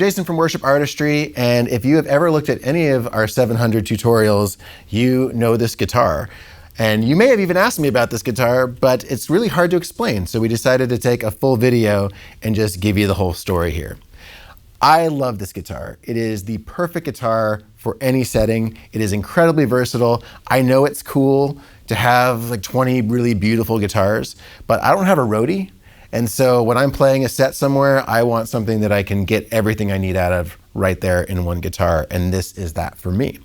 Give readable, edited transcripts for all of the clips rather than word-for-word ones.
Jason from Worship Artistry, and if you have ever looked at any of our 700 tutorials, you know this guitar. And you may have even asked me about this guitar, but it's really hard to explain, so we decided to take a full video and just give you the whole story here. I love this guitar. It is the perfect guitar for any setting. It is incredibly versatile. I know it's cool to have like 20 really beautiful guitars, but I don't have a roadie. And so when I'm playing a set somewhere, I want something that I can get everything I need out of right there in one guitar, and this is that for me.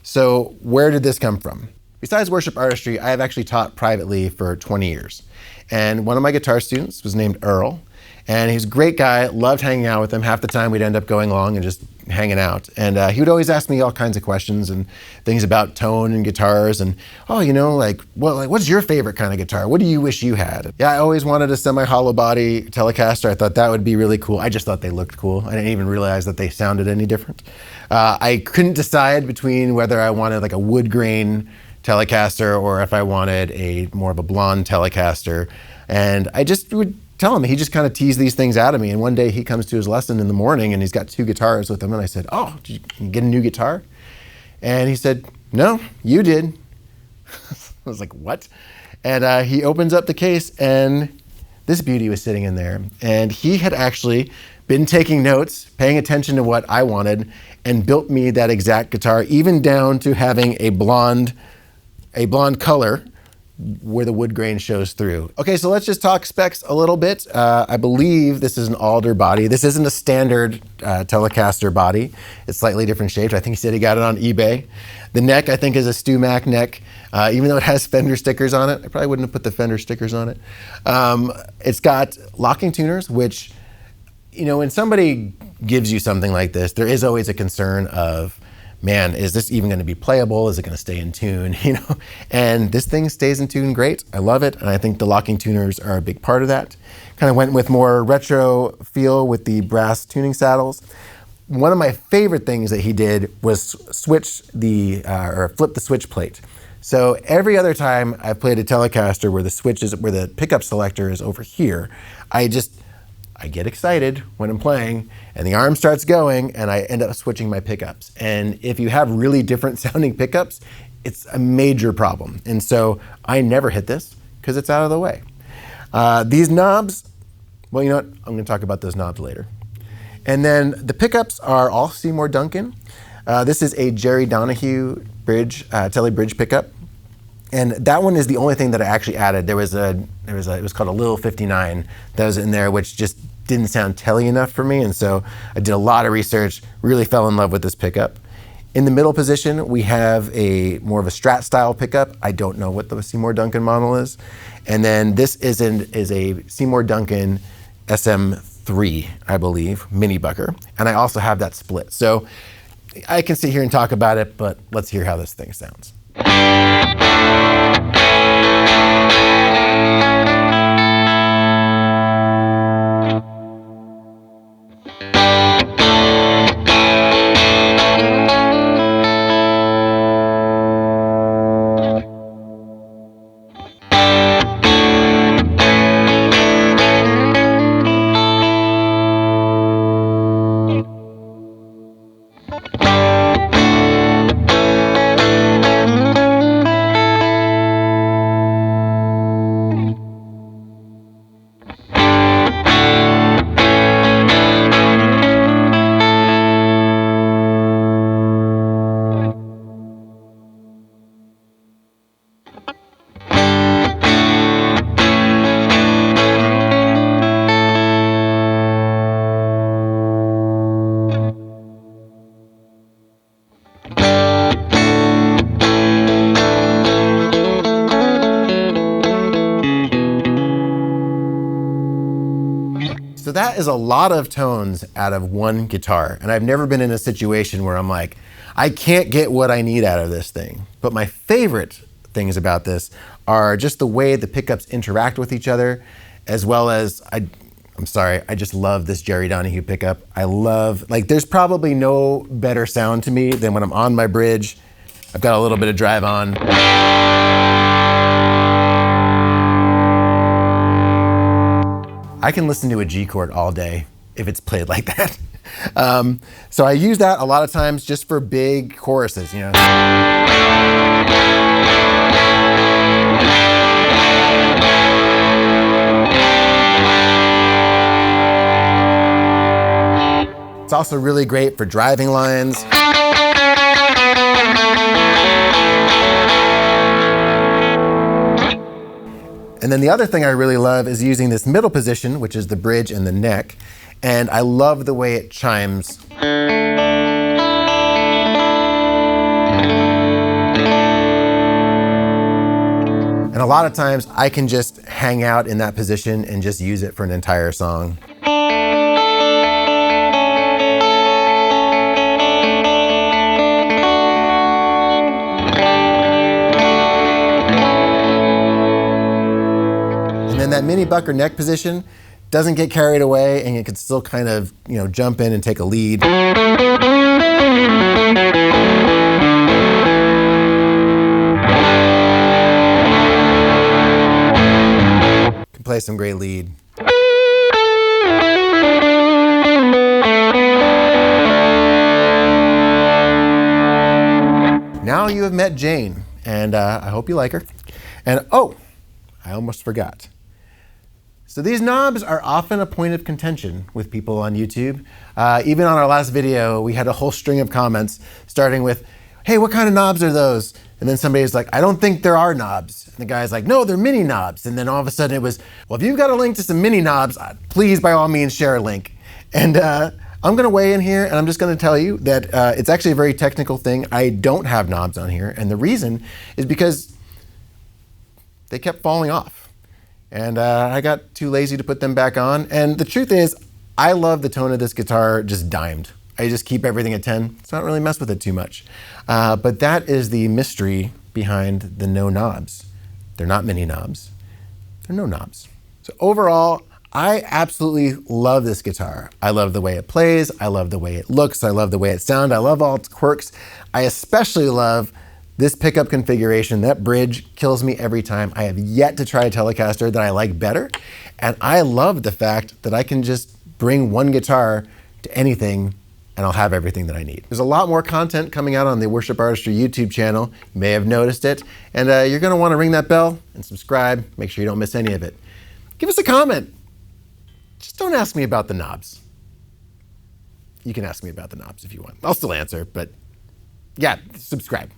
So where did this come from? Besides Worship Artistry, I have actually taught privately for 20 years. And one of my guitar students was named Earl, and he's a great guy, loved hanging out with him. Half the time we'd end up going along and just hanging out. And he would always ask me all kinds of questions and things about tone and guitars and, oh, you know, what's your favorite kind of guitar? What do you wish you had? Yeah, I always wanted a semi-hollow body Telecaster. I thought that would be really cool. I just thought they looked cool. I didn't even realize that they sounded any different. I couldn't decide between whether I wanted like a wood grain Telecaster or if I wanted more of a blonde Telecaster. And I just would tell him. He just kind of teased these things out of me. And one day he comes to his lesson in the morning and he's got 2 guitars with him. And I said, oh, did you get a new guitar? And he said, no, you did. I was like, what? And he opens up the case and this beauty was sitting in there. And he had actually been taking notes, paying attention to what I wanted, and built me that exact guitar, even down to having a blonde color where the wood grain shows through. Okay, so let's just talk specs a little bit. I believe this is an alder body. This isn't a standard Telecaster body. It's slightly different shaped. I think he said he got it on eBay. The neck, I think, is a StewMac neck. Even though it has Fender stickers on it, I probably wouldn't have put the Fender stickers on it. It's got locking tuners, which, you know, when somebody gives you something like this, there is always a concern of, man, is this even going to be playable? Is it going to stay in tune? You know, and this thing stays in tune great. I love it, and I think the locking tuners are a big part of that. Kind of went with more retro feel with the brass tuning saddles. One of my favorite things that he did was flip the switch plate. So every other time I've played a Telecaster where the pickup selector is over here, I get excited when I'm playing and the arm starts going and I end up switching my pickups. And if you have really different sounding pickups, it's a major problem. And so I never hit this because it's out of the way. These knobs, well, you know what? I'm gonna talk about those knobs later. And then the pickups are all Seymour Duncan. This is a Jerry Donahue bridge, Tele bridge pickup. And that one is the only thing that I actually added. It was called a Little 59 that was in there, which just didn't sound telly enough for me. And so I did a lot of research, really fell in love with this pickup. In the middle position, we have more of a Strat style pickup. I don't know what the Seymour Duncan model is. And then this is a Seymour Duncan SM3, I believe, mini bucker. And I also have that split. So I can sit here and talk about it, but let's hear how this thing sounds. So that is a lot of tones out of one guitar. And I've never been in a situation where I'm like, I can't get what I need out of this thing. But my favorite things about this are just the way the pickups interact with each other, as well as, I'm sorry, I just love this Jerry Donahue pickup. There's probably no better sound to me than when I'm on my bridge. I've got a little bit of drive on. I can listen to a G chord all day if it's played like that. So I use that a lot of times just for big choruses, you know. It's also really great for driving lines. And then the other thing I really love is using this middle position, which is the bridge and the neck. And I love the way it chimes. And a lot of times I can just hang out in that position and just use it for an entire song. And then that mini bucker neck position doesn't get carried away, and you can still kind of, you know, jump in and take a lead. Can play some great lead. Now you have met Jane, and I hope you like her. And oh, I almost forgot. So these knobs are often a point of contention with people on YouTube. Even on our last video, we had a whole string of comments starting with, hey, what kind of knobs are those? And then somebody's like, I don't think there are knobs. And the guy's like, no, they're mini knobs. And then all of a sudden it was, well, if you've got a link to some mini knobs, please by all means share a link. And I'm gonna weigh in here and I'm just gonna tell you that it's actually a very technical thing. I don't have knobs on here. And the reason is because they kept falling off. And I got too lazy to put them back on. And the truth is, I love the tone of this guitar just dimed. I just keep everything at 10. So I don't really mess with it too much. But that is the mystery behind the no knobs. They're not mini knobs. They're no knobs. So overall, I absolutely love this guitar. I love the way it plays. I love the way it looks. I love the way it sounds. I love all its quirks. I especially love this pickup configuration. That bridge kills me every time. I have yet to try a Telecaster that I like better. And I love the fact that I can just bring one guitar to anything and I'll have everything that I need. There's a lot more content coming out on the Worship Artistry YouTube channel. You may have noticed it. And you're gonna wanna ring that bell and subscribe. Make sure you don't miss any of it. Give us a comment. Just don't ask me about the knobs. You can ask me about the knobs if you want. I'll still answer, but yeah, subscribe.